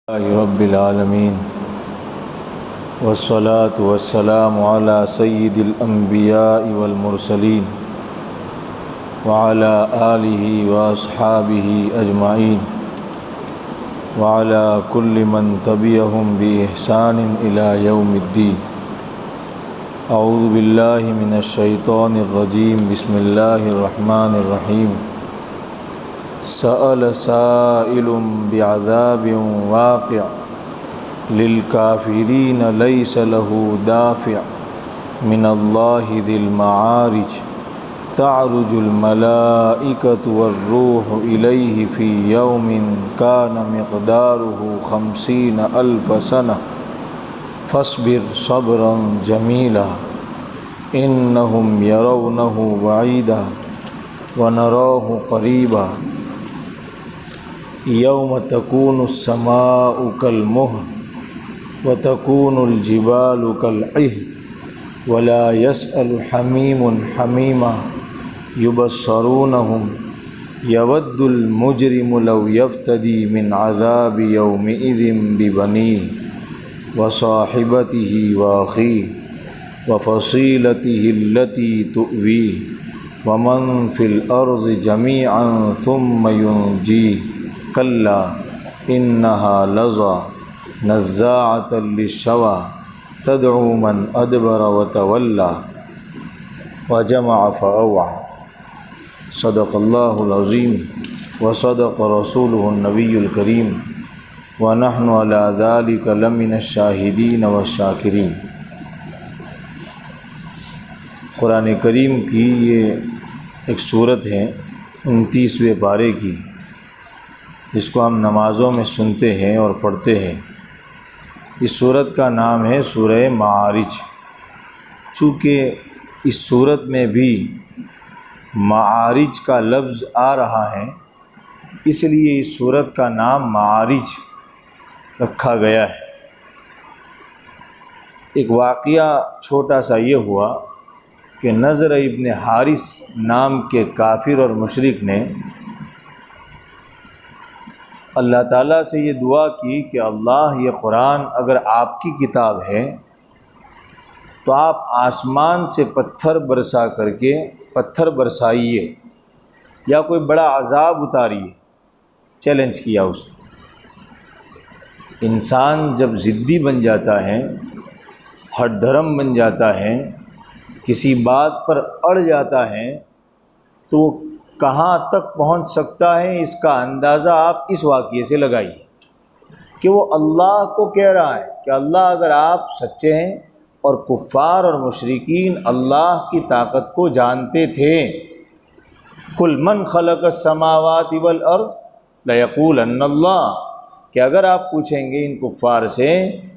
رب العالمین والصلاة والسلام علی سید الانبیاء والمرسلین وعلی آلہ واصحابہ اجمعین وعلی کل من تبعہم بإحسان الی یوم الدین۔ اعوذ باللہ من الشیطان الرجیم، بسم اللہ الرحمن الرحیم۔ سأل سائل بعذاب واقع للكافرين ليس له دافع من الله ذي المعارج تعرج الملائكة والروح إليه في يوم كان مقداره 50,000 سنة فاصبر صبرا جميلا إنهم يرونه بعيدا ونراه قريبا یوم تکون السماء کالمہل وتکون الجبال کالعہن ولا یسأل حمیم حمیما یبصرونہم یود المجرم لو یفتدی من عذاب یومئذ ببنیہ وصاحبتہ واخیہ وفصیلتہ التی تؤویہ ومن فی الارض جمیعا ثم ینجیہ کلا انہا لظی نزاعۃ للشوی تدعو من ادبر وتولی وجمع فاوعی۔ صدق اللہ العظیم وصدق رسولہ النبی الکریم ونحن علی ذلک لمن الشاہدین والشاکرین۔ قرآن کریم کی یہ ایک سورت ہے 29ویں پارے کی، جس کو ہم نمازوں میں سنتے ہیں اور پڑھتے ہیں۔ اس سورت کا نام ہے سورہ معارج۔ چونکہ اس سورت میں بھی معارج کا لفظ آ رہا ہے، اس لیے اس سورت کا نام معارج رکھا گیا ہے۔ ایک واقعہ چھوٹا سا یہ ہوا کہ نضر ابن حارث نام کے کافر اور مشرک نے اللہ تعالیٰ سے یہ دعا کی کہ اللہ، یہ قرآن اگر آپ کی کتاب ہے تو آپ آسمان سے پتھر برسا کر کے پتھر برسائیے یا کوئی بڑا عذاب اتاریے۔ چیلنج کیا اس نے۔ انسان جب ضدی بن جاتا ہے، ہٹ دھرم بن جاتا ہے، کسی بات پر اڑ جاتا ہے، تو وہ کہاں تک پہنچ سکتا ہے اس کا اندازہ آپ اس واقعے سے لگائیے کہ وہ اللہ کو کہہ رہا ہے کہ اللہ اگر آپ سچے ہیں، اور کفار اور مشرکین اللہ کی طاقت کو جانتے تھے۔ قل من خلق السماوات والارض لیقولن اللہ، کہ اگر آپ پوچھیں گے ان کفار سے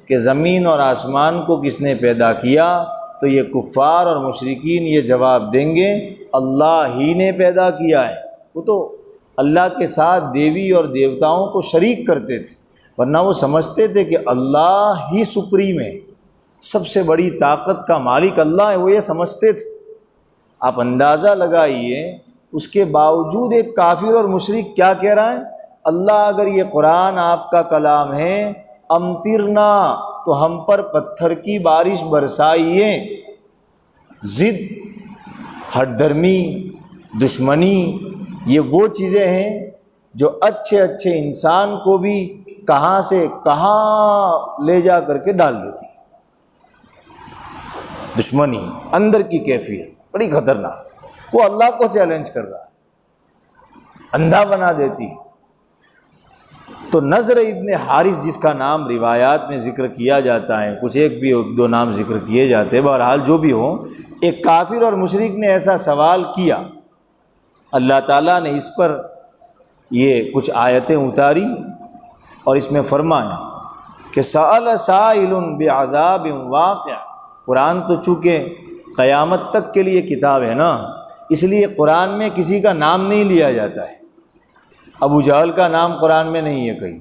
کہ زمین اور آسمان کو کس نے پیدا کیا، تو یہ کفار اور مشرکین یہ جواب دیں گے اللہ ہی نے پیدا کیا ہے۔ وہ تو اللہ کے ساتھ دیوی اور دیوتاؤں کو شریک کرتے تھے، ورنہ وہ سمجھتے تھے کہ اللہ ہی سپریم ہے، سب سے بڑی طاقت کا مالک اللہ ہے، وہ یہ سمجھتے تھے۔ آپ اندازہ لگائیے، اس کے باوجود ایک کافر اور مشرک کیا کہہ رہا ہے؟ اللہ اگر یہ قرآن آپ کا کلام ہے، امطرنا، تو ہم پر پتھر کی بارش برسائیے۔ ضد، ہٹ دھرمی، دشمنی، یہ وہ چیزیں ہیں جو اچھے انسان کو بھی کہاں سے کہاں لے جا کر کے ڈال دیتی ہے۔ دشمنی اندر کی کیفیت بڑی خطرناک، وہ اللہ کو چیلنج کر رہا ہے، اندھا بنا دیتی ہے۔ تو نضر ابن حارث جس کا نام روایات میں ذکر کیا جاتا ہے، کچھ ایک دو نام ذکر کیے جاتے ہیں، بہرحال جو بھی ہو، ایک کافر اور مشرک نے ایسا سوال کیا، اللہ تعالیٰ نے اس پر یہ کچھ آیتیں اتاری اور اس میں فرمایا کہ سأل سائل بعذاب واقع۔ قرآن تو چونکہ قیامت تک کے لیے کتاب ہے نا، اس لیے قرآن میں کسی کا نام نہیں لیا جاتا ہے۔ ابو جہل کا نام قرآن میں نہیں ہے، کہیں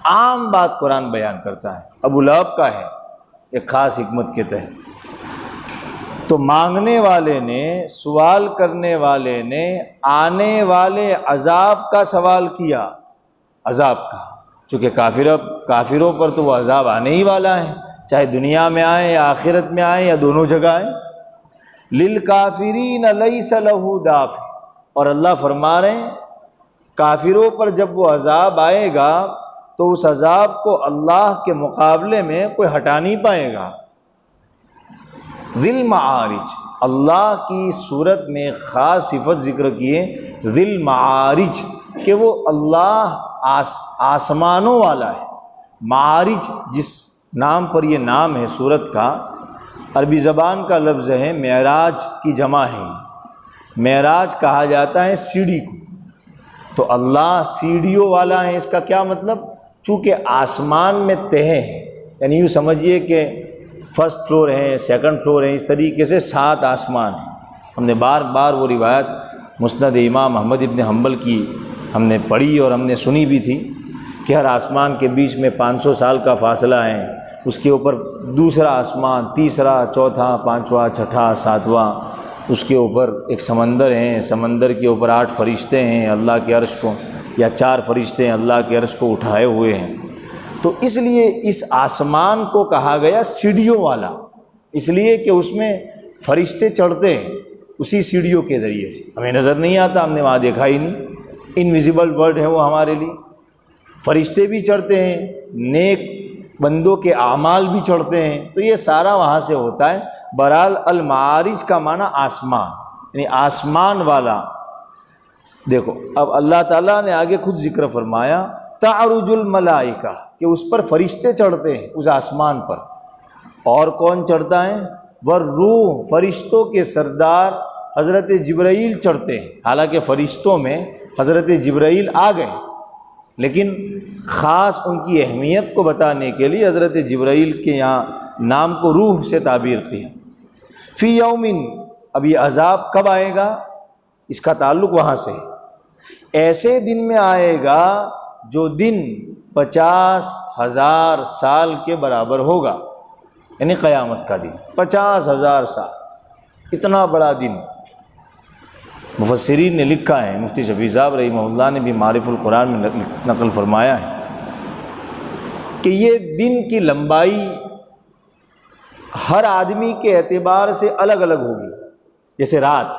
عام بات قرآن بیان کرتا ہے۔ ابو لہب کا ہے ایک خاص حکمت کے تحت۔ تو مانگنے والے نے، سوال کرنے والے نے آنے والے عذاب کا سوال کیا، عذاب کا، چونکہ کافروں پر تو وہ عذاب آنے ہی والا ہے، چاہے دنیا میں آئے یا آخرت میں آئے یا دونوں جگہ آئے۔ للکافرین لیس لہ دافع، اور اللہ فرما رہے ہیں کافروں پر جب وہ عذاب آئے گا تو اس عذاب کو اللہ کے مقابلے میں کوئی ہٹا نہیں پائے گا۔ ذی المعارج، اللہ کی صورت میں خاص صفت ذکر کیے ذی المعارج، کہ وہ اللہ آسمانوں والا ہے۔ معارج جس نام پر یہ نام ہے صورت کا، عربی زبان کا لفظ ہے، معراج کی جمع ہے۔ معراج کہا جاتا ہے سیڑھی کو، تو اللہ سیڑھیوں والا ہے۔ اس کا کیا مطلب؟ چونکہ آسمان میں تہیں ہیں، یعنی یوں سمجھیے کہ فرسٹ فلور ہیں، سیکنڈ فلور ہیں، اس طریقے سے 7 آسمان ہیں۔ ہم نے بار بار وہ روایت مسند امام احمد ابن حنبل کی ہم نے پڑھی اور ہم نے سنی بھی تھی کہ ہر آسمان کے بیچ میں 500 سال کا فاصلہ ہے، اس کے اوپر دوسرا آسمان، تیسرا، چوتھا، پانچواں، چھٹا، ساتواں، اس کے اوپر ایک سمندر ہے، سمندر کے اوپر 8 فرشتے ہیں اللہ کے عرش کو، یا 4 فرشتے ہیں اللہ کے عرش کو اٹھائے ہوئے ہیں۔ تو اس لیے اس آسمان کو کہا گیا سیڑھیوں والا، اس لیے کہ اس میں فرشتے چڑھتے ہیں اسی سیڑھیوں کے ذریعے سے، ہمیں نظر نہیں آتا، ہم نے وہاں دیکھا ہی نہیں، انویزیبل ورڈ ہے وہ ہمارے لیے۔ فرشتے بھی چڑھتے ہیں، نیک بندوں کے اعمال بھی چڑھتے ہیں، تو یہ سارا وہاں سے ہوتا ہے۔ بہرحال المعارج کا معنی آسمان، یعنی آسمان والا۔ دیکھو اب اللہ تعالیٰ نے آگے خود ذکر فرمایا تعرج الملائکہ، کہ اس پر فرشتے چڑھتے ہیں اس آسمان پر۔ اور کون چڑھتا ہے؟ والروح، فرشتوں کے سردار حضرت جبرائیل چڑھتے ہیں۔ حالانکہ فرشتوں میں حضرت جبرائیل آ گئے، لیکن خاص ان کی اہمیت کو بتانے کے لیے حضرت جبرائیل کے یہاں نام کو روح سے تعبیر کی ہے۔ فی یومن، اب یہ عذاب کب آئے گا؟ اس کا تعلق وہاں سے ہے۔ ایسے دن میں آئے گا جو دن 50,000 سال کے برابر ہوگا، یعنی قیامت کا دن 50,000 سال، اتنا بڑا دن۔ مفسرین نے لکھا ہے، مفتی شفیع صاحب رحمہ اللہ نے بھی معارف القرآن میں نقل فرمایا ہے کہ یہ دن کی لمبائی ہر آدمی کے اعتبار سے الگ الگ ہوگی۔ جیسے رات،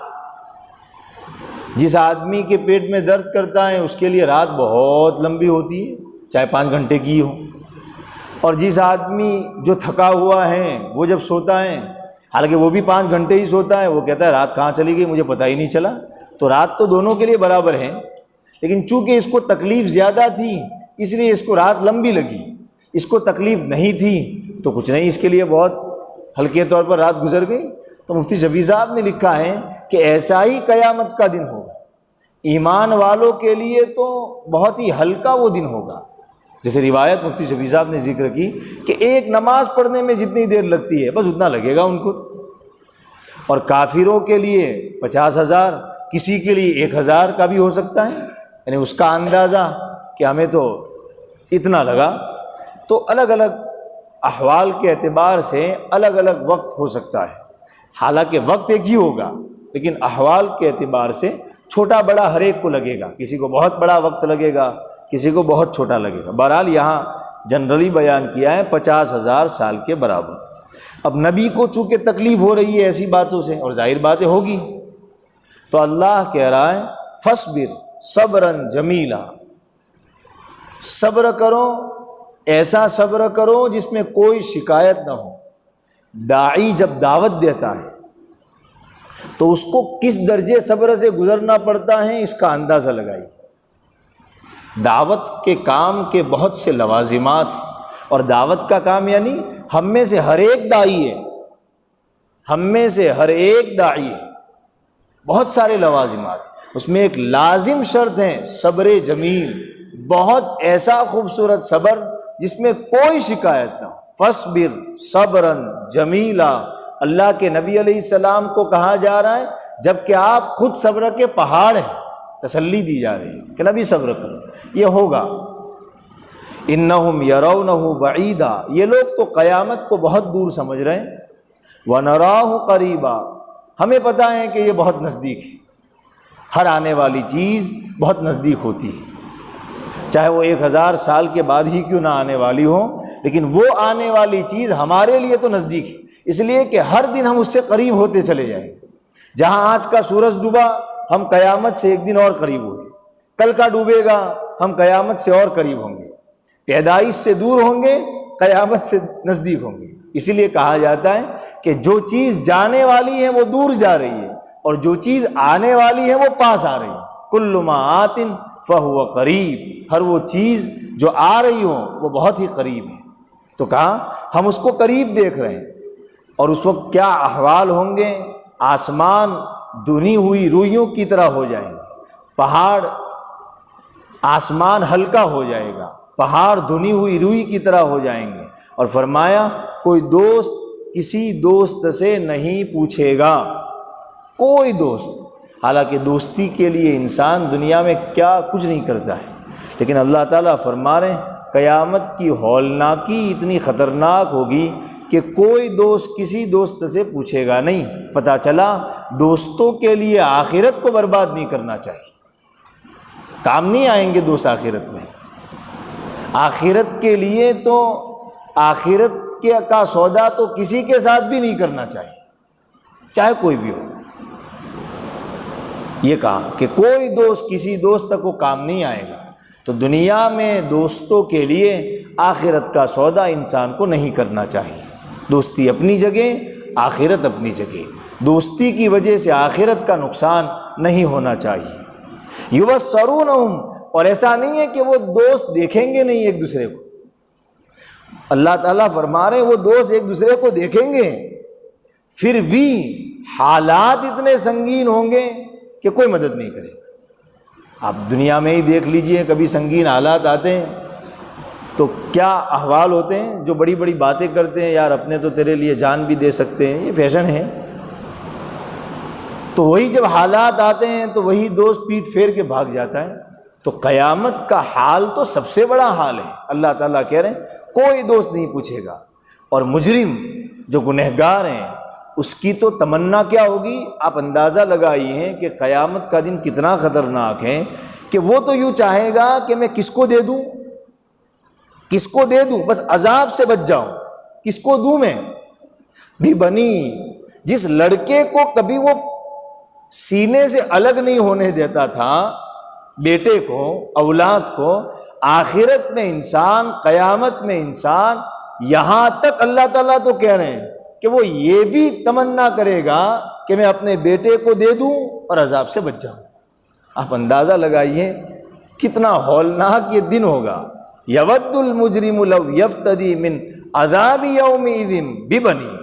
جس آدمی کے پیٹ میں درد کرتا ہے اس کے لیے رات بہت لمبی ہوتی ہے، چاہے 5 گھنٹے کی ہو، اور جس آدمی جو تھکا ہوا ہے وہ جب سوتا ہے، حالانکہ وہ بھی 5 گھنٹے ہی سوتا ہے، وہ کہتا ہے رات کہاں چلی گئی مجھے پتہ ہی نہیں چلا۔ تو رات تو دونوں کے لیے برابر ہے، لیکن چونکہ اس کو تکلیف زیادہ تھی اس لیے اس کو رات لمبی لگی، اس کو تکلیف نہیں تھی تو کچھ نہیں، اس کے لیے بہت ہلکے طور پر رات گزر گئی۔ تو مفتی شفیع صاحب نے لکھا ہے کہ ایسا ہی قیامت کا دن ہوگا۔ ایمان والوں کے لیے تو بہت ہی ہلکا وہ دن ہوگا، جیسے روایت مفتی شفیع صاحب نے ذکر کی کہ ایک نماز پڑھنے میں جتنی دیر لگتی ہے بس اتنا لگے گا ان کو۔ اور کافروں کے لیے 50,000، کسی کے لیے 1,000 کا بھی ہو سکتا ہے، یعنی اس کا اندازہ کہ ہمیں تو اتنا لگا۔ تو الگ الگ احوال کے اعتبار سے الگ الگ وقت ہو سکتا ہے، حالانکہ وقت ایک ہی ہوگا لیکن احوال کے اعتبار سے چھوٹا بڑا ہر ایک کو لگے گا، کسی کو بہت بڑا وقت لگے گا، کسی کو بہت چھوٹا لگے گا۔ بہرحال یہاں جنرلی بیان کیا ہے 50,000 سال کے برابر۔ اب نبی کو چونکہ تکلیف ہو رہی ہے ایسی باتوں سے، اور ظاہر باتیں ہوگی، تو اللہ کہہ رہا ہے فاصبر صبرا جمیلا، صبر کرو، ایسا صبر کرو جس میں کوئی شکایت نہ ہو۔ داعی جب دعوت دیتا ہے تو اس کو کس درجے صبر سے گزرنا پڑتا ہے اس کا اندازہ لگائیے۔ دعوت کے کام کے بہت سے لوازمات، اور دعوت کا کام یعنی ہم میں سے ہر ایک داعی ہے، ہم میں سے ہر ایک داعی ہے، بہت سارے لوازمات، اس میں ایک لازم شرط ہے صبر جمیل، بہت ایسا خوبصورت صبر جس میں کوئی شکایت نہ ہو۔ فاصبر صبرا جمیلا، اللہ کے نبی علیہ السلام کو کہا جا رہا ہے جبکہ آپ خود صبر کے پہاڑ ہیں، تسلی دی جا رہی ہے کہ نبی صبر کرو، یہ ہوگا۔ انہم یرونہ بعیدا، یہ لوگ تو قیامت کو بہت دور سمجھ رہے ہیں، ونراہ قریبا، ہمیں پتہ ہے کہ یہ بہت نزدیک ہے، ہر آنے والی چیز بہت نزدیک ہوتی ہے۔ چاہے وہ 1000 سال کے بعد ہی کیوں نہ آنے والی ہو، لیکن وہ آنے والی چیز ہمارے لیے تو نزدیک ہے، اس لیے کہ ہر دن ہم اس سے قریب ہوتے چلے جائیں گے۔ جہاں آج کا سورج ڈوبا ہم قیامت سے ایک دن اور قریب ہوئے، کل کا ڈوبے گا ہم قیامت سے اور قریب ہوں گے، پیدائش سے دور ہوں گے قیامت سے نزدیک ہوں گے۔ اسی لیے کہا جاتا ہے کہ جو چیز جانے والی ہے وہ دور جا رہی ہے، اور جو چیز آنے والی ہے وہ پاس آ رہی ہے۔ کل ما آت فہو قریب، ہر وہ چیز جو آ رہی ہو وہ بہت ہی قریب ہے۔ تو کہا ہم اس کو قریب دیکھ رہے ہیں، اور اس وقت کیا احوال ہوں گے، آسمان دھنی ہوئی روئیوں کی طرح ہو جائیں گے، پہاڑ آسمان ہلکا ہو جائے گا، پہاڑ دھنی ہوئی روئی کی طرح ہو جائیں گے۔ اور فرمایا کوئی دوست کسی دوست سے نہیں پوچھے گا، کوئی دوست، حالانکہ دوستی کے لیے انسان دنیا میں کیا کچھ نہیں کرتا ہے، لیکن اللہ تعالیٰ فرما رہے ہیں قیامت کی ہولناکی اتنی خطرناک ہوگی کہ کوئی دوست کسی دوست سے پوچھے گا نہیں۔ پتہ چلا دوستوں کے لیے آخرت کو برباد نہیں کرنا چاہیے، کام نہیں آئیں گے دوست آخرت میں۔ آخرت کے لیے تو آخرت کا سودا تو کسی کے ساتھ بھی نہیں کرنا چاہیے، چاہے کوئی بھی ہو۔ یہ کہا کہ کوئی دوست کسی دوست کو کام نہیں آئے گا، تو دنیا میں دوستوں کے لیے آخرت کا سودا انسان کو نہیں کرنا چاہیے۔ دوستی اپنی جگہ، آخرت اپنی جگہ، دوستی کی وجہ سے آخرت کا نقصان نہیں ہونا چاہیے۔ یبصرونہم، اور ایسا نہیں ہے کہ وہ دوست دیکھیں گے نہیں ایک دوسرے کو، اللہ تعالیٰ فرما رہے ہیں وہ دوست ایک دوسرے کو دیکھیں گے، پھر بھی حالات اتنے سنگین ہوں گے کہ کوئی مدد نہیں کرے گا۔ آپ دنیا میں ہی دیکھ لیجئے، کبھی سنگین حالات آتے ہیں تو کیا احوال ہوتے ہیں، جو بڑی بڑی باتیں کرتے ہیں، یار اپنے تو تیرے لیے جان بھی دے سکتے ہیں، یہ فیشن ہے۔ تو وہی جب حالات آتے ہیں تو وہی دوست پیٹ پھیر کے بھاگ جاتا ہے۔ تو قیامت کا حال تو سب سے بڑا حال ہے۔ اللہ تعالیٰ کہہ رہے ہیں کوئی دوست نہیں پوچھے گا، اور مجرم جو گنہگار ہیں اس کی تو تمنا کیا ہوگی، آپ اندازہ لگائیے ہیں کہ قیامت کا دن کتنا خطرناک ہے، کہ وہ تو یوں چاہے گا کہ میں کس کو دے دوں، کس کو دے دوں، بس عذاب سے بچ جاؤں، کس کو دوں میں بھی بنی، جس لڑکے کو کبھی وہ سینے سے الگ نہیں ہونے دیتا تھا، بیٹے کو، اولاد کو، آخرت میں انسان، قیامت میں انسان، یہاں تک اللہ تعالیٰ تو کہہ رہے ہیں کہ وہ یہ بھی تمنا کرے گا کہ میں اپنے بیٹے کو دے دوں اور عذاب سے بچ جاؤں۔ آپ اندازہ لگائیے کتنا ہولناک یہ دن ہوگا۔ یود المجرم لو یفتدی من عذاب یومئذ ببنی،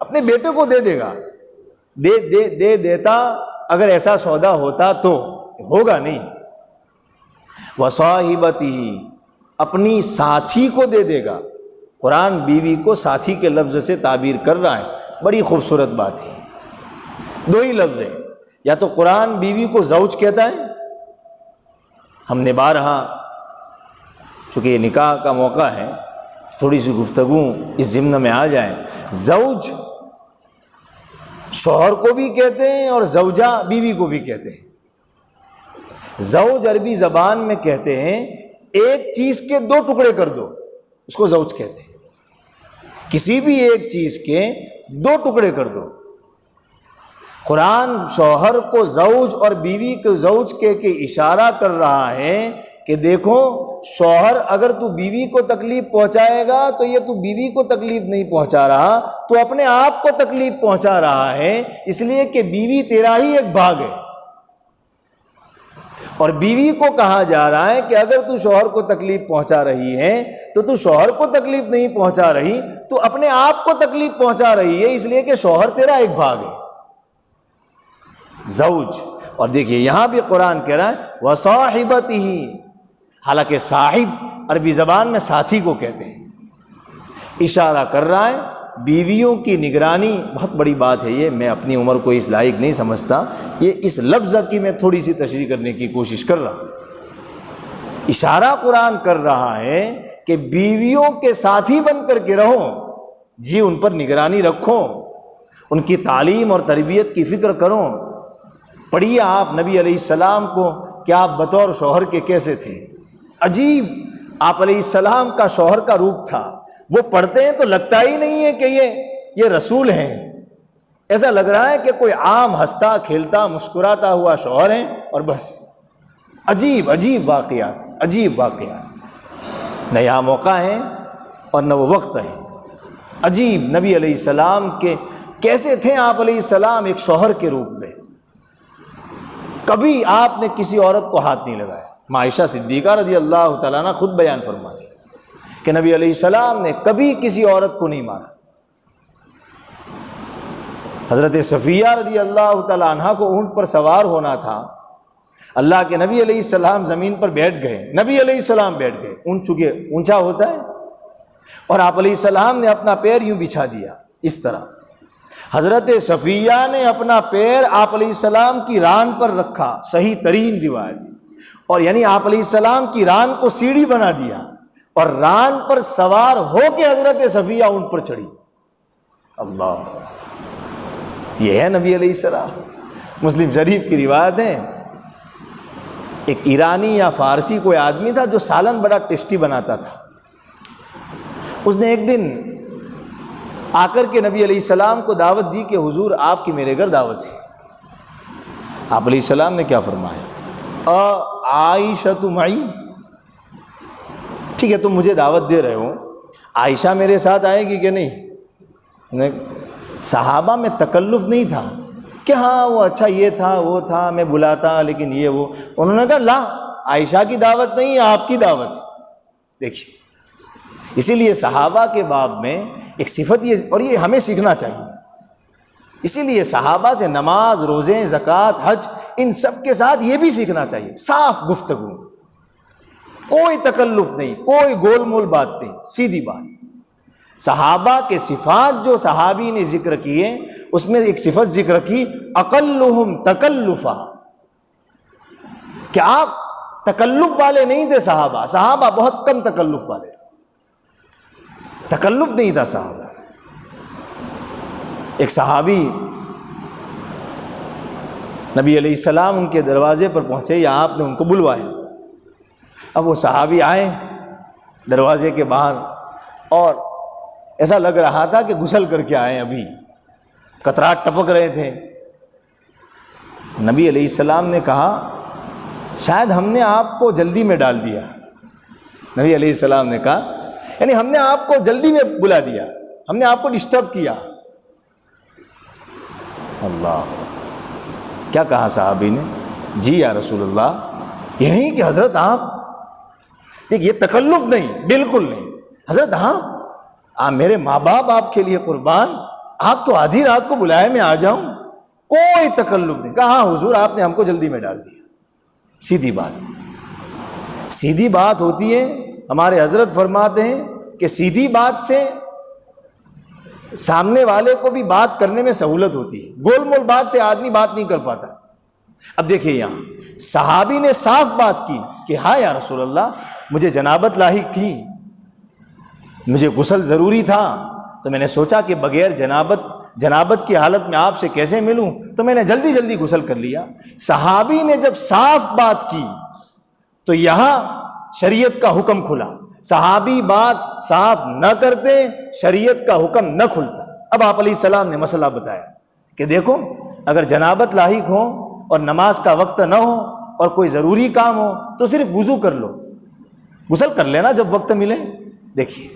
اپنے بیٹے کو دے دے گا، دے دیتا اگر ایسا سودا ہوتا تو، ہوگا نہیں۔ وصاحبتہ، اپنی ساتھی کو دے دے گا۔ قرآن بیوی کو ساتھی کے لفظ سے تعبیر کر رہا ہے، بڑی خوبصورت بات ہے۔ دو ہی لفظ ہیں، یا تو قرآن بیوی کو زوج کہتا ہے، ہم نے بارہا، چونکہ یہ نکاح کا موقع ہے تھوڑی سی گفتگو اس ضمن میں آ جائے۔ زوج شوہر کو بھی کہتے ہیں اور زوجہ بیوی کو بھی کہتے ہیں۔ زوج عربی زبان میں کہتے ہیں ایک چیز کے دو ٹکڑے کر دو، اس کو زوج کہتے ہیں۔ کسی بھی ایک چیز کے دو ٹکڑے کر دو۔ قرآن شوہر کو زوج اور بیوی کو زوج کے اشارہ کر رہا ہے کہ دیکھو شوہر اگر تو بیوی کو تکلیف پہنچائے گا تو یہ تو بیوی کو تکلیف نہیں پہنچا رہا، تو اپنے آپ کو تکلیف پہنچا رہا ہے، اس لیے کہ بیوی تیرا ہی ایک بھاگ ہے۔ اور بیوی کو کہا جا رہا ہے کہ اگر تو شوہر کو تکلیف پہنچا رہی ہے تو شوہر کو تکلیف نہیں پہنچا رہی، تو اپنے آپ کو تکلیف پہنچا رہی ہے، اس لیے کہ شوہر تیرا ایک بھاگ ہے، زوج۔ اور دیکھیے یہاں بھی قرآن کہہ رہا ہے وصاحبتہ، حالانکہ صاحب عربی زبان میں ساتھی کو کہتے ہیں، اشارہ کر رہا ہے بیویوں کی نگرانی بہت بڑی بات ہے۔ یہ میں اپنی عمر کو اس لائق نہیں سمجھتا، یہ اس لفظ کی میں تھوڑی سی تشریح کرنے کی کوشش کر رہا ہوں۔ اشارہ قرآن کر رہا ہے کہ بیویوں کے ساتھی بن کر کے رہو، جی ان پر نگرانی رکھو، ان کی تعلیم اور تربیت کی فکر کرو۔ پڑھیے آپ نبی علیہ السلام کو کہ آپ بطور شوہر کے کیسے تھے، عجیب آپ علیہ السلام کا شوہر کا روپ تھا. وہ پڑھتے ہیں تو لگتا ہی نہیں ہے کہ یہ رسول ہیں. ایسا لگ رہا ہے کہ کوئی عام ہنستا کھیلتا مسکراتا ہوا شوہر ہیں اور بس. عجیب عجیب واقعات، عجیب واقعات. نہ یہاں موقع ہے اور نہ وہ وقت ہے. عجیب نبی علیہ السلام کے کیسے تھے آپ علیہ السلام ایک شوہر کے روپ میں. کبھی آپ نے کسی عورت کو ہاتھ نہیں لگایا. عائشہ صدیقہ رضی اللہ تعالیٰ عنہ خود بیان فرماتی کہ نبی علیہ السلام نے کبھی کسی عورت کو نہیں مارا. حضرت صفیہ رضی اللہ تعالیٰ عنہ کو اونٹ پر سوار ہونا تھا. اللہ کے نبی علیہ السلام زمین پر بیٹھ گئے. نبی علیہ السلام بیٹھ گئے. اونٹ چونکہ اونچا ہوتا ہے اور آپ علیہ السلام نے اپنا پیر یوں بچھا دیا اس طرح. حضرت صفیہ نے اپنا پیر آپ علیہ السلام کی ران پر رکھا. صحیح ترین روایت. اور یعنی آپ علیہ السلام کی ران کو سیڑھی بنا دیا اور ران پر سوار ہو کے حضرت صفیہ اونٹ پر چڑھی. اللہ، یہ ہے نبی علیہ السلام. مسلم شریف کی روایت ہے، ایک ایرانی یا فارسی کوئی آدمی تھا جو سالن بڑا ٹیسٹی بناتا تھا. اس نے ایک دن آ کر کے نبی علیہ السلام کو دعوت دی کہ حضور آپ کی میرے گھر دعوت ہے. آپ علیہ السلام نے کیا فرمایا؟ عائشہ معی، ٹھیک ہے تم مجھے دعوت دے رہے ہو، عائشہ میرے ساتھ آئے گی کہ نہیں؟ صحابہ میں تکلف نہیں تھا کہ ہاں وہ اچھا یہ تھا وہ تھا میں بلاتا لیکن یہ وہ. انہوں نے کہا لا، عائشہ کی دعوت نہیں آپ کی دعوت ہے. دیکھیے اسی لیے صحابہ کے باب میں ایک صفت یہ، اور یہ ہمیں سیکھنا چاہیے. اسی لیے صحابہ سے نماز، روزے، زکوٰۃ، حج، ان سب کے ساتھ یہ بھی سیکھنا چاہیے. صاف گفتگو، کوئی تکلف نہیں، کوئی گول مول بات نہیں، سیدھی بات. صحابہ کے صفات جو صحابی نے ذکر کیے اس میں ایک صفت ذکر کی اقلہم تکلفا، کہ آپ تکلف والے نہیں تھے. صحابہ بہت کم تکلف والے تھے. تکلف نہیں تھا صحابہ. ایک صحابی نبی علیہ السلام ان کے دروازے پر پہنچے یا آپ نے ان کو بلوایا. اب وہ صحابی آئے دروازے کے باہر اور ایسا لگ رہا تھا کہ غسل کر کے آئے، ابھی قطرات ٹپک رہے تھے. نبی علیہ السلام نے کہا شاید ہم نے آپ کو جلدی میں ڈال دیا. نبی علیہ السلام نے کہا یعنی ہم نے آپ کو جلدی میں بلا دیا، ہم نے آپ کو ڈسٹرب کیا. اللہ، کیا کہا صحابی نے؟ جی یا رسول اللہ. یہ نہیں کہ حضرت آپ، یہ تکلف نہیں، بالکل نہیں. حضرت آپ میرے ماں باپ آپ کے لیے قربان، آپ تو آدھی رات کو بلائے میں آ جاؤں، کوئی تکلف نہیں. کہا ہاں حضور آپ نے ہم کو جلدی میں ڈال دیا. سیدھی بات، سیدھی بات ہوتی ہے. ہمارے حضرت فرماتے ہیں کہ سیدھی بات سے سامنے والے کو بھی بات کرنے میں سہولت ہوتی ہے. گول مول بات سے آدمی بات نہیں کر پاتا. اب دیکھیے یہاں صحابی نے صاف بات کی کہ ہاں یا رسول اللہ مجھے جنابت لاحق تھی، مجھے غسل ضروری تھا، تو میں نے سوچا کہ بغیر جنابت کی حالت میں آپ سے کیسے ملوں، تو میں نے جلدی جلدی غسل کر لیا. صحابی نے جب صاف بات کی تو یہاں شریعت کا حکم کھلا. صحابی بات صاف نہ کرتے شریعت کا حکم نہ کھلتا. اب آپ علیہ السلام نے مسئلہ بتایا کہ دیکھو اگر جنابت لاحق ہو اور نماز کا وقت نہ ہو اور کوئی ضروری کام ہو تو صرف وضو کر لو، غسل کر لینا جب وقت ملے. دیکھیے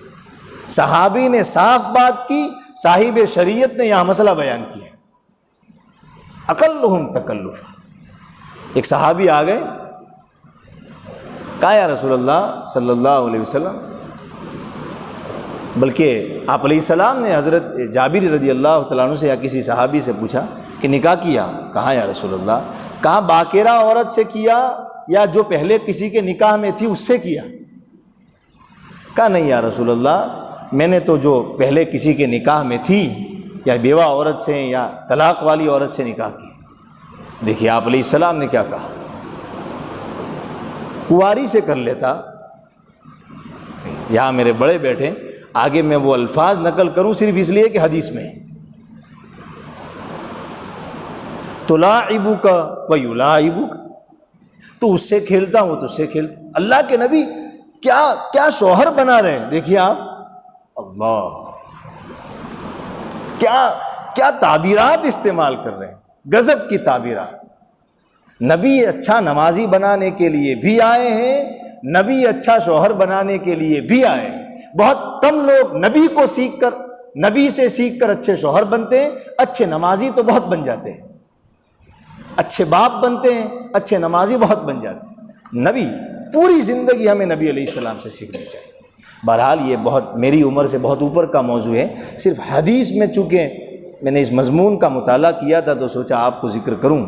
صحابی نے صاف بات کی، صاحب شریعت نے یہاں مسئلہ بیان کیا. اقلہم تکلفا. ایک صحابی آ گئے، کہا یا رسول اللہ صلی اللہ علیہ وسلم، بلکہ آپ علیہ السلام نے حضرت جابر رضی اللہ تعالیٰ عنہ سے یا کسی صحابی سے پوچھا کہ نکاح کیا؟ کہا یا رسول اللہ. کہا باقیرہ عورت سے کیا یا جو پہلے کسی کے نکاح میں تھی اس سے کیا؟ کہا نہیں یا رسول اللہ میں نے تو جو پہلے کسی کے نکاح میں تھی یا بیوہ عورت سے یا طلاق والی عورت سے نکاح کی. دیکھیے آپ علیہ السلام نے کیا کہا، کنواری سے کر لیتا. یہاں میرے بڑے بیٹھے، آگے میں وہ الفاظ نقل کروں صرف اس لیے کہ حدیث میں ہے. تلاعبک و یلاعبک، تو اس سے کھیلتا ہوں، تو اس سے کھیلتا ہوں۔ اللہ کے نبی کیا شوہر بنا رہے ہیں، دیکھیے آپ، اللہ کیا تعبیرات استعمال کر رہے ہیں، غضب کی تعبیرات۔ نبی اچھا نمازی بنانے کے لیے بھی آئے ہیں، نبی اچھا شوہر بنانے کے لیے بھی آئے ہیں۔ بہت کم لوگ نبی سے سیکھ کر اچھے شوہر بنتے ہیں، اچھے نمازی تو بہت بن جاتے ہیں، اچھے باپ بنتے ہیں، اچھے نمازی بہت بن جاتے ہیں۔ نبی پوری زندگی ہمیں نبی علیہ السلام سے سیکھنی چاہیے۔ بہرحال یہ بہت میری عمر سے بہت اوپر کا موضوع ہے، صرف حدیث میں چونکہ میں نے اس مضمون کا مطالعہ کیا تھا تو سوچا آپ کو ذکر کروں۔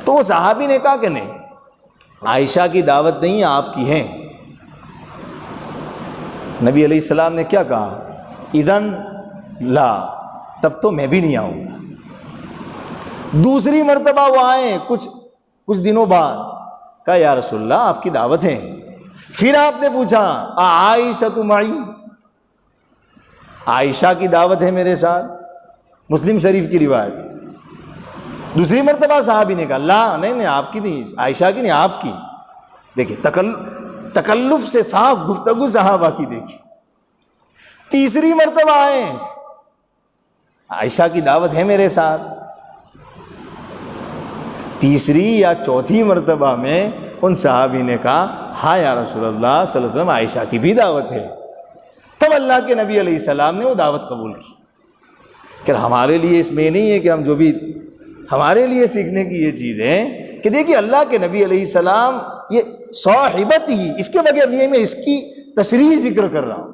تو وہ صحابی نے کہا کہ نہیں، عائشہ کی دعوت نہیں آپ کی ہے۔ نبی علیہ السلام نے کیا کہا؟ اذن لا، تب تو میں بھی نہیں آؤں گا۔ دوسری مرتبہ وہ آئے کچھ دنوں بعد، کہا یا رسول اللہ آپ کی دعوت ہے۔ پھر آپ نے پوچھا عائشہ معی، عائشہ کی دعوت ہے میرے ساتھ، مسلم شریف کی روایت۔ دوسری مرتبہ صحابی نے کہا لا، نہیں آپ کی نہیں، عائشہ کی نہیں، آپ کی۔ دیکھیں تکلف سے صاف گفتگو صحابہ کی دیکھیں۔ تیسری مرتبہ آئے، عائشہ کی دعوت ہے میرے ساتھ۔ تیسری یا چوتھی مرتبہ میں ان صحابی نے کہا ہاں یا رسول اللہ صلی اللہ علیہ وسلم عائشہ کی بھی دعوت ہے۔ تب اللہ کے نبی علیہ السلام نے وہ دعوت قبول کی۔ کہ ہمارے لیے اس میں نہیں ہے کہ ہم جو بھی ہمارے لیے سیکھنے کی یہ چیز ہے کہ دیکھیے اللہ کے نبی علیہ السلام یہ صاحبت ہی، اس کے بغیر نہیں، میں اس کی تشریح ذکر کر رہا ہوں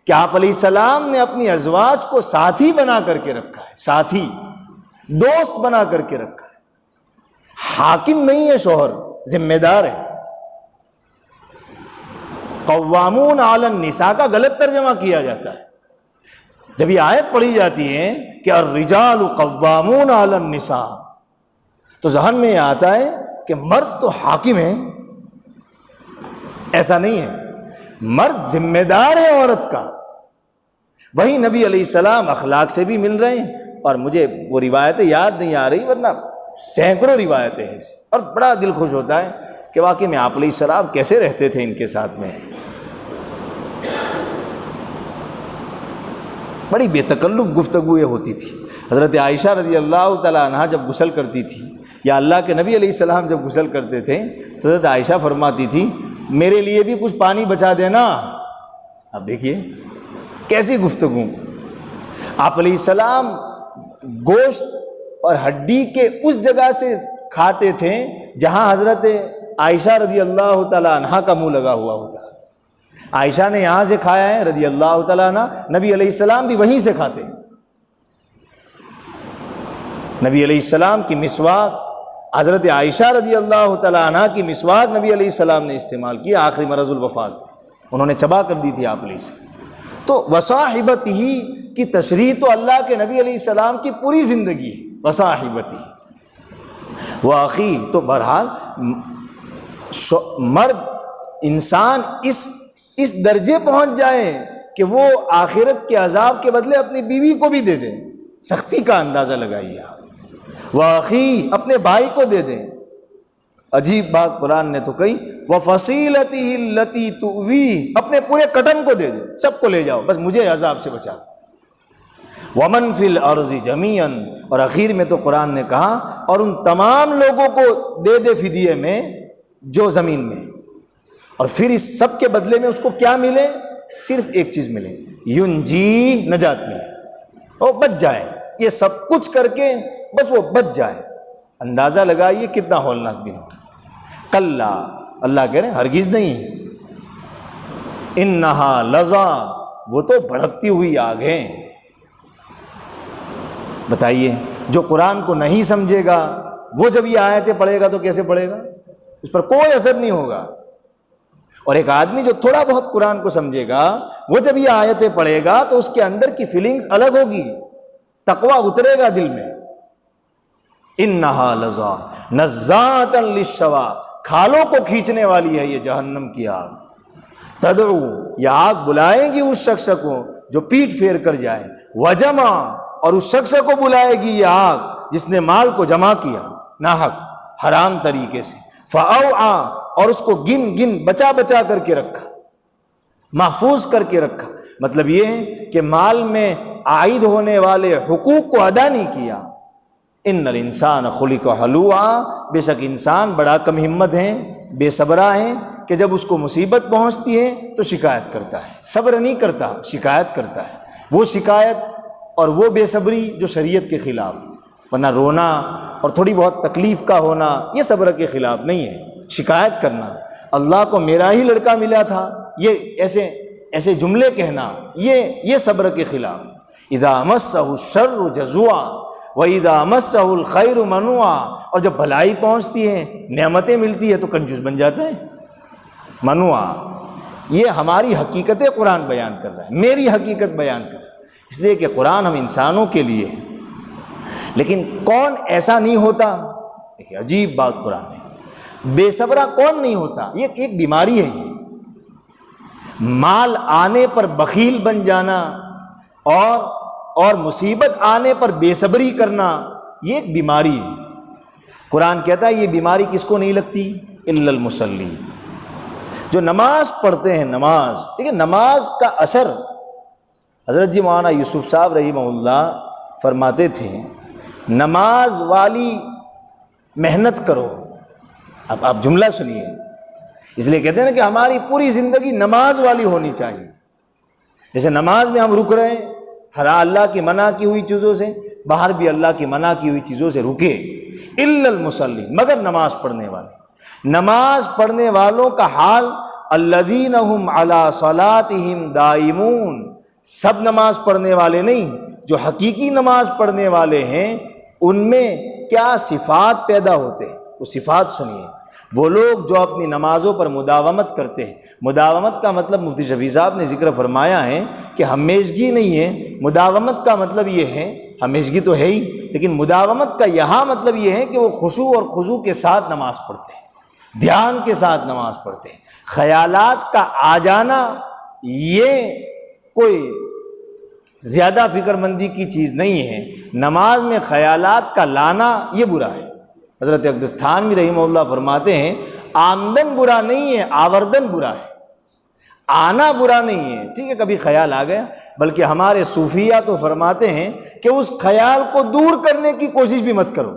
کہ آپ علیہ السلام نے اپنی ازواج کو ساتھی بنا کر کے رکھا ہے، ساتھی دوست بنا کر کے رکھا ہے۔ حاکم نہیں ہے شوہر، ذمہ دار ہے۔ قوامون علی النساء کا غلط ترجمہ کیا جاتا ہے۔ جب یہ آیت پڑھی جاتی ہے کہ الرجال قوامون علی النساء، تو ذہن میں یہ آتا ہے کہ مرد تو حاکم ہے، ایسا نہیں ہے، مرد ذمہ دار ہے عورت کا۔ وہی نبی علیہ السلام اخلاق سے بھی مل رہے ہیں، اور مجھے وہ روایتیں یاد نہیں آ رہی ورنہ سینکڑوں روایتیں ہیں، اور بڑا دل خوش ہوتا ہے کہ واقعی میں آپ علیہ السلام کیسے رہتے تھے ان کے ساتھ میں۔ بڑی بے تکلف گفتگو یہ ہوتی تھی۔ حضرت عائشہ رضی اللہ تعالیٰ عنہا جب غسل کرتی تھی، یا اللہ کے نبی علیہ السلام جب غسل کرتے تھے تو حضرت عائشہ فرماتی تھی میرے لیے بھی کچھ پانی بچا دینا۔ اب دیکھیے کیسی گفتگو۔ آپ علیہ السلام گوشت اور ہڈی کے اس جگہ سے کھاتے تھے جہاں حضرت عائشہ رضی اللہ تعالیٰ عنہا کا منہ لگا ہوا ہوتا ہے۔ عائشہ نے یہاں سے کھایا ہے رضی اللہ تعالیٰ عنہ، نبی علیہ السلام بھی وہیں سے کھاتے ہیں۔ نبی علیہ السلام کی مسواک، حضرت عائشہ رضی اللہ تعالیٰ عنہ کی مسواک نبی علیہ السلام نے استعمال کی، آخری مرض الوفات تھی، انہوں نے چبا کر دی تھی آپ علیہ السلام۔ تو وصاحبت ہی کی تشریح تو اللہ کے نبی علیہ السلام کی پوری زندگی ہے، وصاحبت ہی واقعی۔ تو بہرحال مرد انسان اس درجے پہنچ جائے کہ وہ آخرت کے عذاب کے بدلے اپنی بیوی کو بھی دے دیں، سختی کا اندازہ لگائیے آپ، واقعی اپنے بھائی کو دے دیں۔ عجیب بات قرآن نے تو کہی وَفَصِيلَتِهِ الَّتِي تُؤْوِيهِ، اپنے پورے کٹن کو دے دیں، سب کو لے جاؤ، بس مجھے عذاب سے بچا دو۔ وَمَنْ فِي الْأَرْضِ جَمِيعًا، اور اخیر میں تو قرآن نے کہا اور ان تمام لوگوں کو دے دے فدیے میں جو زمین میں، اور پھر اس سب کے بدلے میں اس کو کیا ملے؟ صرف ایک چیز ملے، ینجی، نجات ملے، وہ بچ جائے، یہ سب کچھ کر کے بس وہ بچ جائے۔ اندازہ لگائیے کتنا ہولناک دن ہو۔ کلا، اللہ کہہ رہے ہیں ہرگز نہیں، انہا لظا، وہ تو بھڑکتی ہوئی آگ ہے۔ بتائیے جو قرآن کو نہیں سمجھے گا وہ جب یہ آیتیں پڑھے گا تو کیسے پڑھے گا؟ اس پر کوئی اثر نہیں ہوگا۔ اور ایک آدمی جو تھوڑا بہت قرآن کو سمجھے گا وہ جب یہ آیتیں پڑھے گا تو اس کے اندر کی فیلنگز الگ ہوگی، تقویٰ اترے گا دل میں۔ انہا لظا نزاعۃ للشوا، کھالوں کو کھینچنے والی ہے یہ جہنم کی آگ۔ تدعو، یہ آگ بلائے گی اس شخص کو جو پیٹ پھیر کر جائے، وجمع، اور اس شخص کو بلائے گی یہ آگ جس نے مال کو جمع کیا ناحق حرام طریقے سے، فأوعى، اور اس کو گن گن بچا بچا کر کے رکھا، محفوظ کر کے رکھا۔ مطلب یہ ہے کہ مال میں عائد ہونے والے حقوق کو ادا نہیں کیا۔ ان الانسان خلق ہلوعا، بے شک انسان بڑا کم ہمت ہے، بے صبرا ہے کہ جب اس کو مصیبت پہنچتی ہے تو شکایت کرتا ہے، صبر نہیں کرتا، شکایت کرتا ہے۔ وہ شکایت اور وہ بے صبری جو شریعت کے خلاف، ورنہ رونا اور تھوڑی بہت تکلیف کا ہونا یہ صبر کے خلاف نہیں ہے۔ شکایت کرنا، اللہ کو میرا ہی لڑکا ملا تھا، یہ ایسے جملے کہنا، یہ صبر کے خلاف۔ اذا مسہ الشر جزوعا وَإِذَا مَسَّهُ الْخَيْرُ مَنُوعًا، اور جب بھلائی پہنچتی ہے، نعمتیں ملتی ہے تو کنجوس بن جاتا ہے، منوعا۔ یہ ہماری حقیقت قرآن بیان کر رہا ہے، میری حقیقت بیان کر رہا ہے، اس لیے کہ قرآن ہم انسانوں کے لیے ہے۔ لیکن کون ایسا نہیں ہوتا؟ دیکھیے عجیب بات قرآن میں، بے صبرا کون نہیں ہوتا؟ یہ ایک بیماری ہے۔ یہ مال آنے پر بخیل بن جانا اور مصیبت آنے پر بے صبری کرنا، یہ ایک بیماری ہے۔ قرآن کہتا ہے یہ بیماری کس کو نہیں لگتی؟ الا المصلی، جو نماز پڑھتے ہیں۔ نماز، دیکھیں نماز کا اثر، حضرت جی مولانا یوسف صاحب رحمہ اللہ فرماتے تھے نماز والی محنت کرو۔ اب آپ جملہ سنیے، اس لیے کہتے ہیں نا کہ ہماری پوری زندگی نماز والی ہونی چاہیے۔ جیسے نماز میں ہم رک رہے ہیں، ہر اللہ کی منع کی ہوئی چیزوں سے، باہر بھی اللہ کی منع کی ہوئی چیزوں سے رکے۔ الا المصلی، مگر نماز پڑھنے والے، نماز پڑھنے والوں کا حال الذین هم علی صلاتهم دائمون، سب نماز پڑھنے والے نہیں، جو حقیقی نماز پڑھنے والے ہیں ان میں کیا صفات پیدا ہوتے ہیں، وہ صفات سنیے۔ وہ لوگ جو اپنی نمازوں پر مداومت کرتے ہیں، مداومت کا مطلب مفتی شفیع صاحب نے ذکر فرمایا ہے کہ ہمیشگی نہیں ہے، مداومت کا مطلب یہ ہے، ہمیشگی تو ہے ہی، لیکن مداومت کا یہاں مطلب یہ ہے کہ وہ خشوع اور خضوع کے ساتھ نماز پڑھتے ہیں، دھیان کے ساتھ نماز پڑھتے ہیں۔ خیالات کا آ جانا یہ کوئی زیادہ فکر مندی کی چیز نہیں ہے، نماز میں خیالات کا لانا یہ برا ہے۔ حضرت اقدس تھانوی رحمہ اللہ فرماتے ہیں آمدن برا نہیں ہے، آوردن برا ہے۔ آنا برا نہیں ہے، ٹھیک ہے کبھی خیال آ گیا، بلکہ ہمارے صوفیہ تو فرماتے ہیں کہ اس خیال کو دور کرنے کی کوشش بھی مت کرو،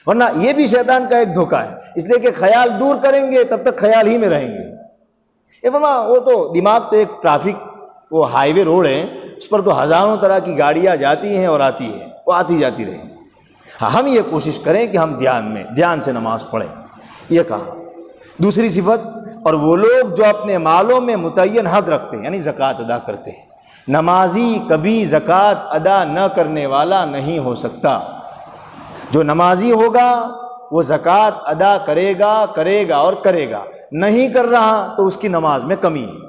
ورنہ یہ بھی شیطان کا ایک دھوکہ ہے، اس لیے کہ خیال دور کریں گے تب تک خیال ہی میں رہیں گے۔ وہ تو دماغ تو ایک ٹرافک، وہ ہائی وے روڈ ہے، اس پر تو ہزاروں طرح کی گاڑیاں جاتی ہیں اور آتی ہیں، وہ آتی جاتی رہیں۔ ہم یہ کوشش کریں کہ ہم دھیان سے نماز پڑھیں، یہ کہا۔ دوسری صفت، اور وہ لوگ جو اپنے مالوں میں متعین حق رکھتے ہیں، یعنی زکوٰۃ ادا کرتے ہیں۔ نمازی کبھی زکوٰۃ ادا نہ کرنے والا نہیں ہو سکتا۔ جو نمازی ہوگا وہ زکوٰۃ ادا کرے گا اور کرے گا، نہیں کر رہا تو اس کی نماز میں کمی ہے۔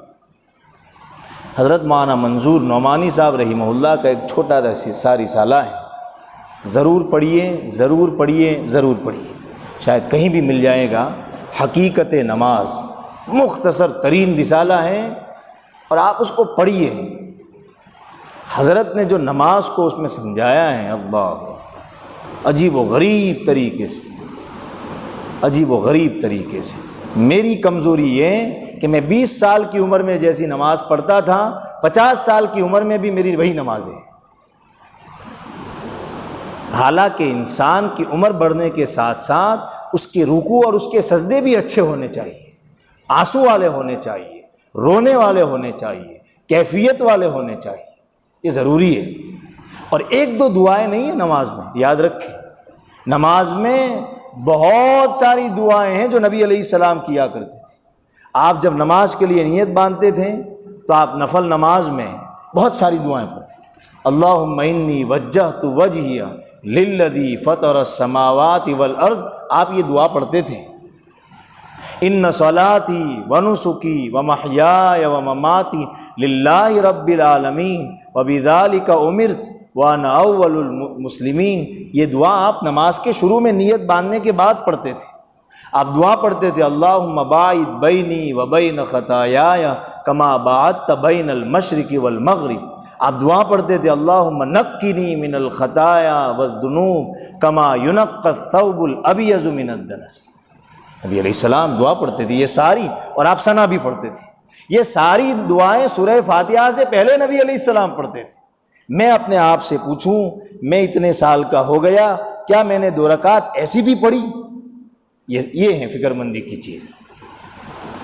حضرت مولانا منظور نعمانی صاحب رحمہ اللہ کا ایک چھوٹا سا رسالہ ہے، ضرور پڑھیے، ضرور پڑھیے، ضرور پڑھیے، شاید کہیں بھی مل جائے گا۔ حقیقت نماز، مختصر ترین رسالہ ہے اور آپ اس کو پڑھیے۔ حضرت نے جو نماز کو اس میں سمجھایا ہے، اللہ، عجیب و غریب طریقے سے، عجیب و غریب طریقے سے۔ میری کمزوری یہ کہ میں 20 سال کی عمر میں جیسی نماز پڑھتا تھا، 50 سال کی عمر میں بھی میری وہی نماز ہے۔ حالانکہ انسان کی عمر بڑھنے کے ساتھ ساتھ اس کے رکوع اور اس کے سجدے بھی اچھے ہونے چاہیے، آنسو والے ہونے چاہیے، رونے والے ہونے چاہیے، کیفیت والے ہونے چاہیے، یہ ضروری ہے۔ اور ایک دو دعائیں نہیں ہیں نماز میں، یاد رکھیں، نماز میں بہت ساری دعائیں ہیں جو نبی علیہ السلام کیا کرتے تھے۔ آپ جب نماز کے لیے نیت باندھتے تھے تو آپ نفل نماز میں بہت ساری دعائیں پڑھتے تھے۔ اللہم انی وجہت وجہی للذی فطر السماوات والارض، آپ یہ دعا پڑھتے تھے۔ ان صلاتی ونسکی ومحیای ومماتی للہ رب العالمین وبذالک امرت وانا اول المسلمین، یہ دعا آپ نماز کے شروع میں نیت باندھنے کے بعد پڑھتے تھے۔ آپ دعا پڑھتے تھے اللہم باعد بینی وبین خطایای کما باعدت بین المشرق والمغرب، آپ دعا پڑھتے تھے اللہم نقنی من الخطایا والذنوب کما ینقی الثوب الابیض من الدنس۔ نبی علیہ السلام دعا پڑھتے تھے یہ ساری، اور آپ ثنا بھی پڑھتے تھے، یہ ساری دعائیں سورہ فاتحہ سے پہلے نبی علیہ السلام پڑھتے تھے۔ میں اپنے آپ سے پوچھوں، میں اتنے سال کا ہو گیا، کیا میں نے 2 رکعت ایسی بھی پڑھی؟ یہ ہے فکر مندی کی چیز،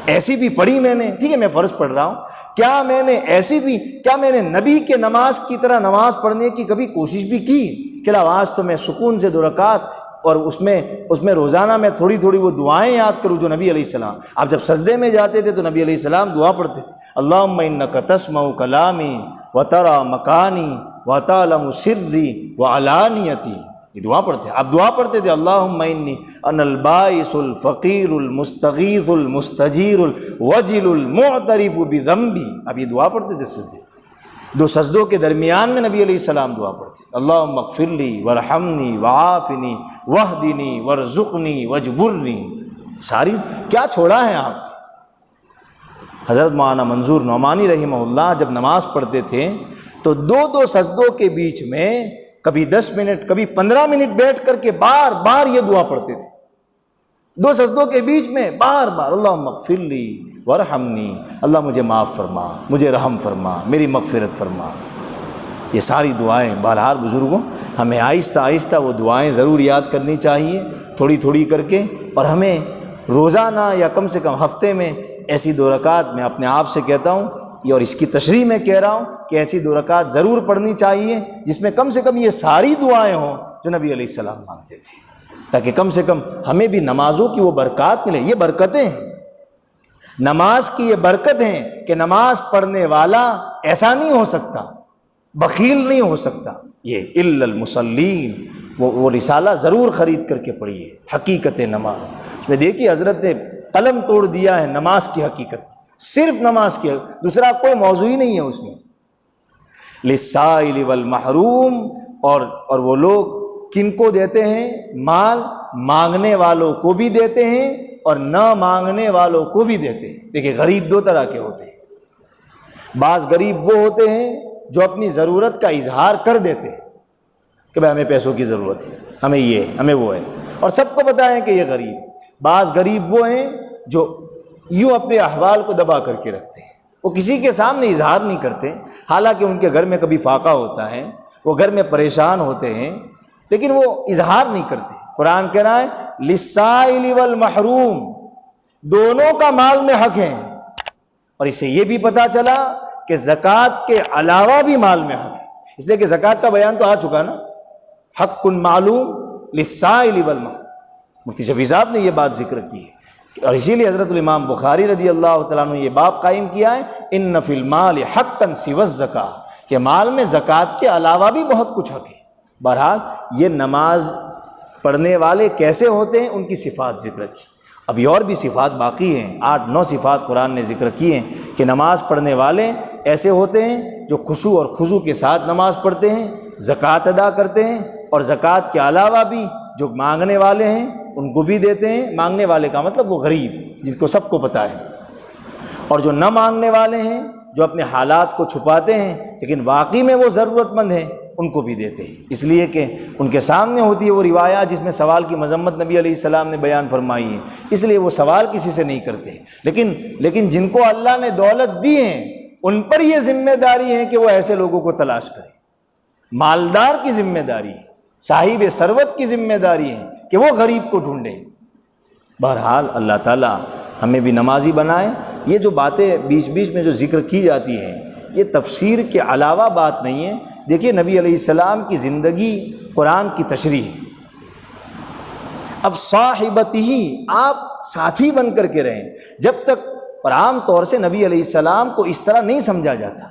ایسی بھی پڑھی میں نے؟ ٹھیک ہے میں فرض پڑھ رہا ہوں، کیا میں نے ایسی بھی، کیا میں نے نبی کے نماز کی طرح نماز پڑھنے کی کبھی کوشش بھی کی کہ آج تو میں سکون سے 2 رکعت، اور اس میں روزانہ میں تھوڑی تھوڑی وہ دعائیں یاد کروں جو نبی علیہ السلام، آپ جب سجدے میں جاتے تھے تو نبی علیہ السلام دعا پڑھتے تھے، اللہم انک تسمع کلامی وتری مکانی وتعلم سری وعلانیتی، یہ دعا پڑھتے ہیں آپ، دعا پڑھتے تھے اللہم انی انا البائس الفقیر المستغیث المستجیر الوجل المعترف بذنبی، آپ یہ دعا پڑھتے تھے سجدے، 2 سجدوں کے درمیان میں نبی علیہ السلام دعا پڑھتے تھے، اللہم اغفر لی ورحمنی وعافنی واہدنی وارزقنی واجبرنی، ساری کیا چھوڑا ہے آپ نے۔ حضرت مولانا منظور نعمانی رحمہ اللہ جب نماز پڑھتے تھے تو 2 سجدوں کے بیچ میں کبھی 10 منٹ کبھی 15 منٹ بیٹھ کر کے بار بار یہ دعا پڑھتے تھے، 2 سجدوں کے بیچ میں بار بار اللہم اغفر لی ورحمنی، اللہ مجھے معاف فرما، مجھے رحم فرما، میری مغفرت فرما، یہ ساری دعائیں۔ بہرحال بزرگوں، ہمیں آہستہ آہستہ وہ دعائیں ضرور یاد کرنی چاہیے، تھوڑی تھوڑی کر کے، اور ہمیں روزانہ یا کم سے کم ہفتے میں ایسی 2 رکعت، میں اپنے آپ سے کہتا ہوں اور اس کی تشریح میں کہہ رہا ہوں کہ ایسی 2 رکعت ضرور پڑھنی چاہیے جس میں کم سے کم یہ ساری دعائیں ہوں جو نبی علیہ السلام مانگتے تھے، تاکہ کم سے کم ہمیں بھی نمازوں کی وہ برکات ملے۔ یہ برکتیں ہیں نماز کی، یہ برکت ہیں کہ نماز پڑھنے والا ایسا نہیں ہو سکتا، بخیل نہیں ہو سکتا۔ یہ الا المصلین، وہ رسالہ ضرور خرید کر کے پڑھیے، حقیقت نماز، اس میں دیکھیے حضرت نے قلم توڑ دیا ہے نماز کی حقیقت، صرف نماز کی، دوسرا کوئی موضوع ہی نہیں ہے اس میں۔ للسائل والمحروم، اور وہ لوگ کن کو دیتے ہیں مال؟ مانگنے والوں کو بھی دیتے ہیں اور نہ مانگنے والوں کو بھی دیتے ہیں۔ دیکھیں غریب 2 طرح کے ہوتے ہیں، بعض غریب وہ ہوتے ہیں جو اپنی ضرورت کا اظہار کر دیتے ہیں کہ بھائی ہمیں پیسوں کی ضرورت ہے، ہمیں یہ ہے، ہمیں وہ ہے، اور سب کو پتہ ہے کہ یہ غریب۔ بعض غریب وہ ہیں جو یوں اپنے احوال کو دبا کر کے رکھتے ہیں، وہ کسی کے سامنے اظہار نہیں کرتے، حالانکہ ان کے گھر میں کبھی فاقہ ہوتا ہے، وہ گھر میں پریشان ہوتے ہیں، لیکن وہ اظہار نہیں کرتے۔ قرآن کہہ رہا ہے للسائل والمحروم، دونوں کا مال میں حق ہے، اور اس سے یہ بھی پتہ چلا کہ زکوٰۃ کے علاوہ بھی مال میں حق ہے، اس لیے کہ زکوٰۃ کا بیان تو آ چکا نا، حق معلوم للسائل والمحروم، مفتی شفیع صاحب نے یہ بات ذکر کی ہے، اور اسی لیے حضرت الامام بخاری رضی اللہ تعالیٰ عنہ نے یہ باب قائم کیا ہے، ان فی المال حقا سوی الزکاۃ، کہ مال میں زکوٰۃ کے علاوہ بھی بہت کچھ حق ہے۔ بہرحال یہ نماز پڑھنے والے کیسے ہوتے ہیں، ان کی صفات ذکر کی، ابھی اور بھی صفات باقی ہیں، 8-9 صفات قرآن نے ذکر کی ہیں کہ نماز پڑھنے والے ایسے ہوتے ہیں جو خشوع اور خضوع کے ساتھ نماز پڑھتے ہیں، زکوٰۃ ادا کرتے ہیں، اور زکوٰۃ کے علاوہ بھی جو مانگنے والے ہیں ان کو بھی دیتے ہیں۔ مانگنے والے کا مطلب وہ غریب جن کو سب کو پتہ ہے، اور جو نہ مانگنے والے ہیں جو اپنے حالات کو چھپاتے ہیں لیکن واقعی میں وہ ضرورت مند ہیں، ان کو بھی دیتے ہیں، اس لیے کہ ان کے سامنے ہوتی ہے وہ روایات جس میں سوال کی مذمت نبی علیہ السلام نے بیان فرمائی ہے، اس لیے وہ سوال کسی سے نہیں کرتے، لیکن جن کو اللہ نے دولت دی ہے ان پر یہ ذمہ داری ہے کہ وہ ایسے لوگوں کو تلاش کریں، مالدار کی ذمہ داری ہے، صاحب ثروت کی ذمہ داری ہے کہ وہ غریب کو ڈھونڈیں۔ بہرحال اللہ تعالیٰ ہمیں بھی نمازی بنائے۔ یہ جو باتیں بیچ بیچ میں جو ذکر کی جاتی ہیں یہ تفسیر کے علاوہ بات نہیں ہے۔ دیکھیے نبی علیہ السلام کی زندگی قرآن کی تشریح ہے۔ اب صاحبتی ہی آپ ساتھی بن کر کے رہیں جب تک، اور عام طور سے نبی علیہ السلام کو اس طرح نہیں سمجھا جاتا۔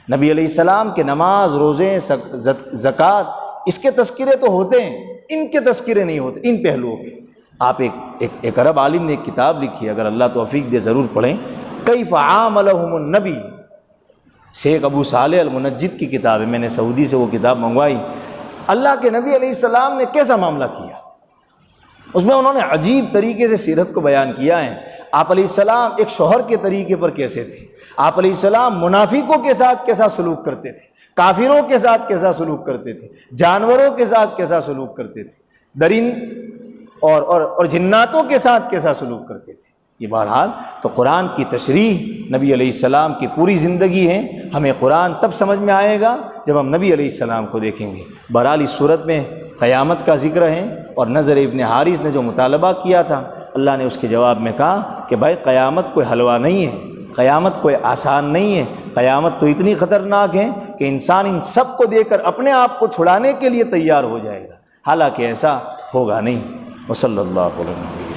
نبی علیہ السلام کے نماز، روزے، زکوٰۃ، اس کے تذکرے تو ہوتے ہیں، ان کے تذکرے نہیں ہوتے، ان پہلوؤں کے۔ آپ ایک عرب عالم نے ایک کتاب لکھی ہے، اگر اللہ توفیق دے ضرور پڑھیں، کیف عاملہم النبی، شیخ ابو صالح المنجد کی کتاب ہے، میں نے سعودی سے وہ کتاب منگوائی، اللہ کے نبی علیہ السلام نے کیسا معاملہ کیا، اس میں انہوں نے عجیب طریقے سے سیرت کو بیان کیا ہے۔ آپ علیہ السلام ایک شوہر کے طریقے پر کیسے تھے، آپ علیہ السلام منافقوں کے ساتھ کیسا سلوک کرتے تھے، کافروں کے ساتھ کیسا سلوک کرتے تھے، جانوروں کے ساتھ کیسا سلوک کرتے تھے، اور جناتوں کے ساتھ کیسا سلوک کرتے تھے. یہ بہرحال تو قرآن کی تشریح نبی علیہ السلام کی پوری زندگی ہے. ہمیں قرآن تب سمجھ میں آئے گا جب ہم نبی علیہ السلام کو دیکھیں گے. بہرحال اس صورت میں قیامت کا ذکر ہے، اور نضر ابن حارث نے جو مطالبہ کیا تھا، اللہ نے اس کے جواب میں کہا کہ بھائی قیامت کوئی حلوہ نہیں ہے، قیامت کوئی آسان نہیں ہے، قیامت تو اتنی خطرناک ہے کہ انسان ان سب کو دے کر اپنے آپ کو چھڑانے کے لیے تیار ہو جائے گا، حالانکہ ایسا ہوگا نہیں. وصلی اللہ علیہ وسلم.